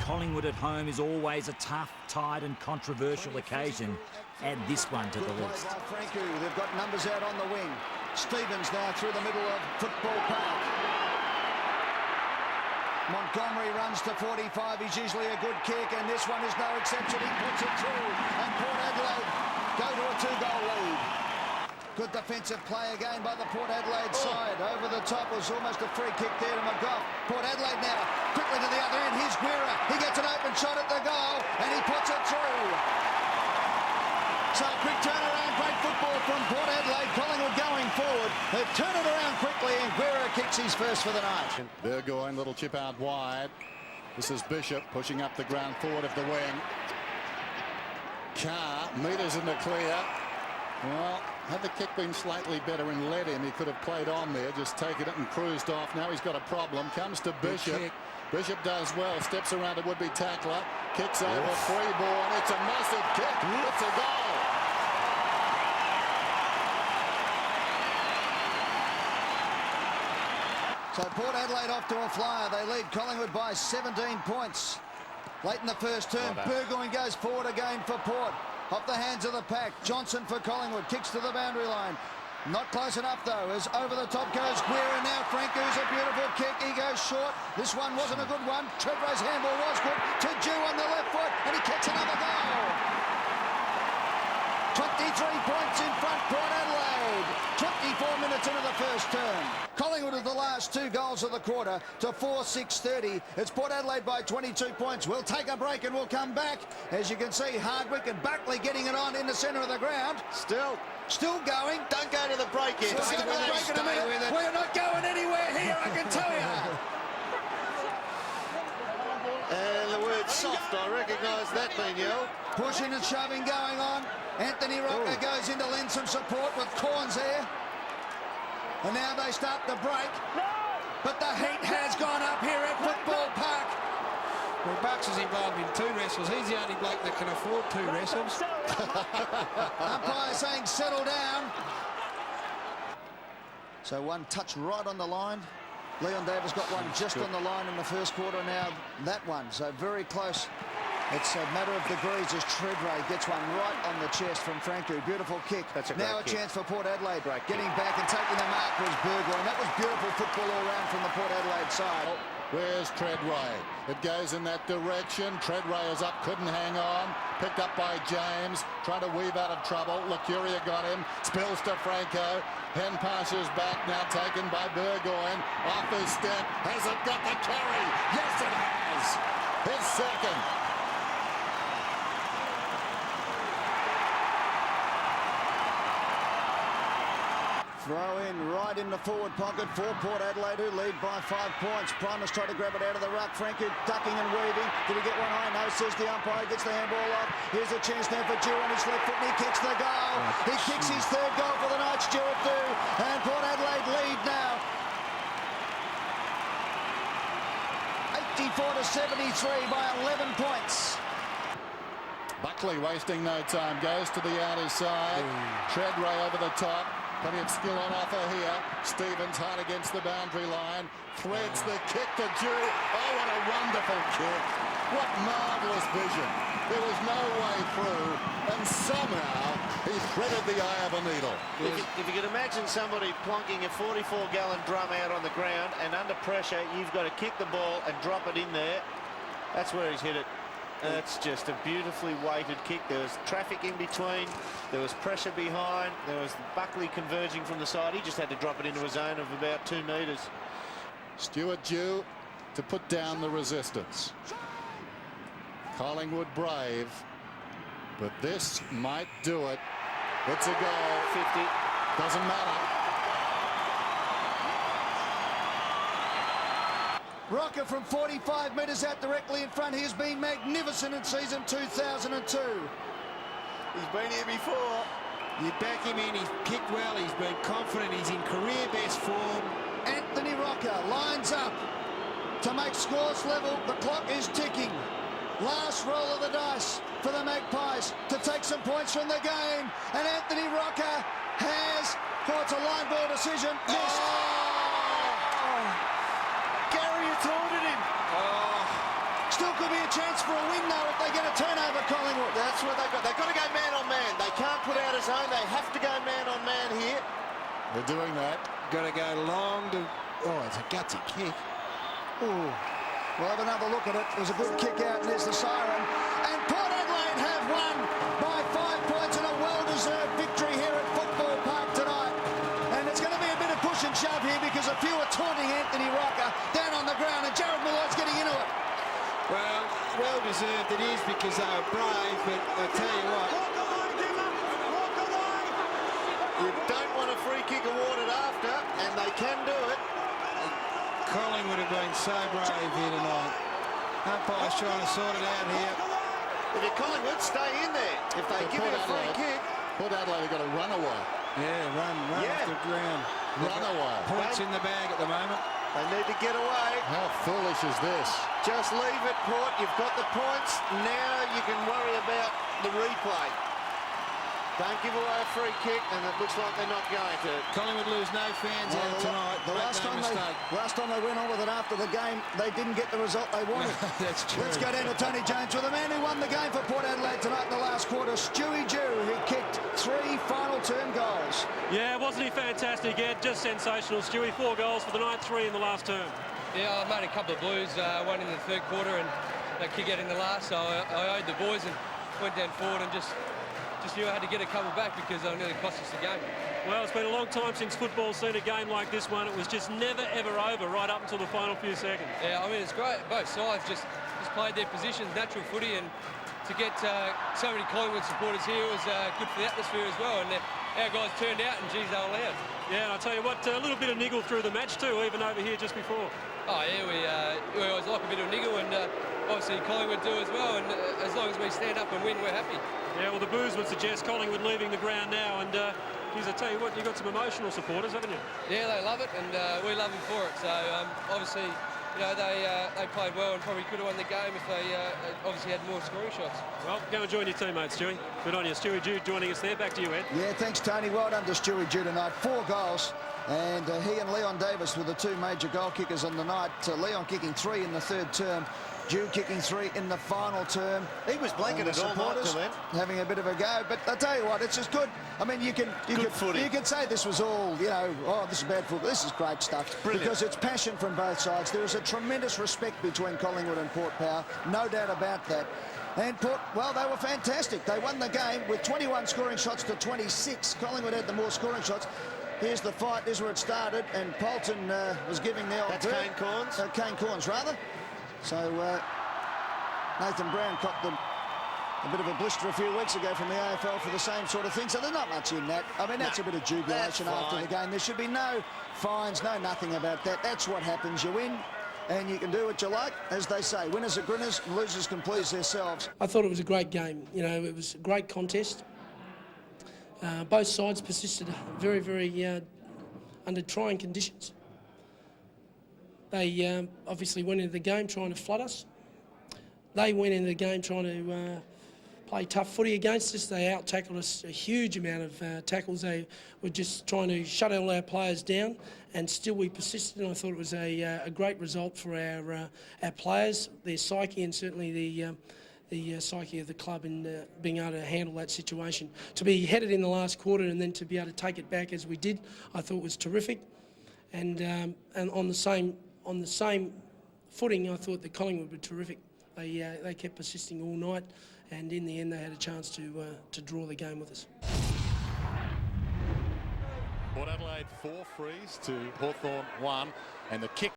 Collingwood at home is always a tough, tight and controversial occasion. Add this one to the list. They've got numbers out on the wing. Stevens now through the middle of Football Park. Montgomery runs to 45. He's usually a good kick, and this one is no exception. He puts it through, and Port Adelaide go to a 2-goal lead. Good defensive play again by the Port Adelaide side. Over the top was almost a free kick there to McGough. Port Adelaide now quickly to the other end. Here's Guerra. He gets an open shot at the goal, and he puts it through. So quick turnaround, great football from Port Adelaide. Collingwood going forward. They've turned it around quickly, and Guerra kicks his first for the night. Burgoyne, little chip out wide. This is Bishop pushing up the ground forward of the wing. Carr, metres in the clear. Well, had the kick been slightly better and led him, he could have played on there, just taken it and cruised off. Now he's got a problem. Comes to Bishop. Bishop does well, steps around a would-be tackler, kicks over, free ball, and it's a massive kick. It's a goal. So Port Adelaide off to a flyer. They lead Collingwood by 17 points. Late in the first term, Burgoyne goes forward again for Port. Off the hands of the pack. Johnson for Collingwood. Kicks to the boundary line. Not close enough, though, as over the top goes Guerra. Now Franco's a beautiful kick. He goes short. This one wasn't a good one. Trevorrow's handball was good. To Jew on the left foot, and he kicks another goal. 23 points in front, Port Adelaide. 24 minutes into the first term. Collingwood with the last 2 goals of the quarter to 4-6-30. It's Port Adelaide by 22 points. We'll take a break and we'll come back. As you can see, Hardwick and Buckley getting it on in the centre of the ground. Still going. Don't go to the break yet. We're not going anywhere here, I can tell you. And the word soft, I recognise that being yelled. Pushing and shoving going on. Anthony Rocca goes in to lend some support with Corns there. And now they start to break. But the heat has gone up here at Football Park. Well, Bucks is involved in 2 wrestles. He's the only bloke that can afford 2 wrestles. Umpire saying settle down. So one touch right on the line. Leon Davis got one just on the line in the first quarter. Now that one, so very close. It's a matter of degrees as Treadray gets one right on the chest from Franco. Beautiful kick. Now a chance for Port Adelaide. Getting back and taking the mark was Burgoyne. That was beautiful football all round from the Port Adelaide side. Where's Treadray? It goes in that direction. Treadray is up, couldn't hang on. Picked up by James, trying to weave out of trouble. Lucuria got him, spills to Franco. Hen passes back, now taken by Burgoyne. Off his step, has it got the carry? Yes, it has. His second. Throw in right in the forward pocket for Port Adelaide, who lead by 5 points. Primus tried to grab it out of the ruck. Franco ducking and weaving. Did he get one high? No, says the umpire. Gets the handball off. Here's a chance now for Jew on his left foot, and he kicks the goal. He kicks his 3rd goal for the night. Stuart do. And Port Adelaide lead now. 84-73 by 11 points. Buckley wasting no time. Goes to the outer side. Treadray over the top. Plenty of skill on offer here. Stevens hard against the boundary line. Threads the kick to Jew. Oh, what a wonderful kick. What marvellous vision. There was no way through, and somehow he threaded the eye of a needle. If you could imagine somebody plonking a 44-gallon drum out on the ground, and under pressure, you've got to kick the ball and drop it in there. That's where he's hit it. That's just a beautifully weighted kick. There was traffic in between. There was pressure behind. There was Buckley converging from the side. He just had to drop it into a zone of about 2 metres. Stuart due to put down the resistance. Collingwood brave, but this might do it. It's a goal. 50. Doesn't matter. Rocca from 45 metres out directly in front. He has been magnificent in season 2002. He's been here before. You back him in, he's kicked well, he's been confident, he's in career best form. Anthony Rocca lines up to make scores level. The clock is ticking. Last roll of the dice for the Magpies to take some points from the game. And Anthony Rocca has, it's a line ball decision, missed. Gary, you taunted him. Still could to be a chance for a win, though, if they get a turnover, Collingwood. That's what they've got. They've got to go man on man. They can't put out a zone. They have to go man on man here. They're doing that. Got to go long to... Oh, it's a gutsy kick. Ooh. We'll have another look at it. There's a good kick out, and there's the siren. And Port Adelaide have won by 5 points in a well-deserved victory here at Football Park tonight. And it's going to be a bit of push and shove here because a few are taunting Anthony Rocca down on the ground, and Jared Malloy's getting into it. Well, well-deserved it is because they were brave, but I tell you what... You don't want a free kick awarded after, and they can do it. Collingwood have been so brave here tonight. Umpire's trying to sort it out here. If you're Collingwood, stay in there. If they give you a free kick... Port Adelaide have got to run away. Yeah, run off the ground. Run away. Points in the bag at the moment. They need to get away. How foolish is this? Just leave it, Port. You've got the points. Now you can worry about the replay. Don't give away a free kick, and it looks like they're not going to. Collingwood lose no fans out tonight. The last time they went on with it after the game, they didn't get the result they wanted. That's true. Let's go down to Tony Jones with the man who won the game for Port Adelaide tonight in the last quarter, Stewie Jew, who kicked 3 final term goals. Yeah, wasn't he fantastic, Ed? Just sensational. Stewie, 4 goals for the night, 3 in the last term. Yeah, I made a couple of blues, one in the third quarter and a kick out in the last, so I owed the boys and went down forward and just knew I had to get a couple back because they nearly cost us the game. Well, it's been a long time since football's seen a game like this one. It was just never, ever over right up until the final few seconds. Yeah, I mean, it's great. Both sides just played their positions, natural footy, and to get so many Collingwood supporters here was good for the atmosphere as well. And our guys turned out, and geez, they were loud. Yeah, and I'll tell you what, a little bit of niggle through the match too, even over here just before. Oh, yeah, we always like a bit of niggle, and obviously Collingwood do as well, and as long as we stand up and win, we're happy. Yeah, well, the boos would suggest Collingwood leaving the ground now, and geez, I tell you what, you've got some emotional supporters, haven't you? Yeah, they love it, and we love them for it. So, obviously, you know, they played well and probably could have won the game if they obviously had more scoring shots. Well, go and join your teammates, Stewie. Good on you. Stewie Jude joining us there. Back to you, Ed. Yeah, thanks, Tony. Well done to Stewie Jew tonight. 4 goals. And he and Leon Davis were the 2 major goal kickers on the night. Leon kicking 3 in the third term. Jude kicking 3 in the final term. He was blanketed all night to them. Having a bit of a go. But I tell you what, it's just good. I mean, you can say this was all, you know, oh, this is bad football. This is great stuff. Brilliant. Because it's passion from both sides. There is a tremendous respect between Collingwood and Port Power. No doubt about that. And Port, well, they were fantastic. They won the game with 21 scoring shots to 26. Collingwood had the more scoring shots. Here's the fight. This is where it started. And Polton was giving the old... That's Kane Corns? Kane Corns, rather. So Nathan Brown copped a bit of a blister a few weeks ago from the AFL for the same sort of thing. So there's not much in that. I mean, that's a bit of jubilation after the game. There should be no fines, no nothing about that. That's what happens. You win, and you can do what you like. As they say, winners are grinners, losers can please themselves. I thought it was a great game. You know, it was a great contest. Both sides persisted very, very under trying conditions. They obviously went into the game trying to flood us. They went into the game trying to play tough footy against us. They out-tackled us a huge amount of tackles. They were just trying to shut all our players down, and still we persisted. And I thought it was a great result for our players, their psyche, and certainly the psyche of the club in being able to handle that situation. To be headed in the last quarter and then to be able to take it back as we did, I thought was terrific. And on the same footing, I thought that Collingwood were terrific. They kept persisting all night, and in the end, they had a chance to draw the game with us. Port Adelaide 4 frees to Hawthorn 1, and the kick.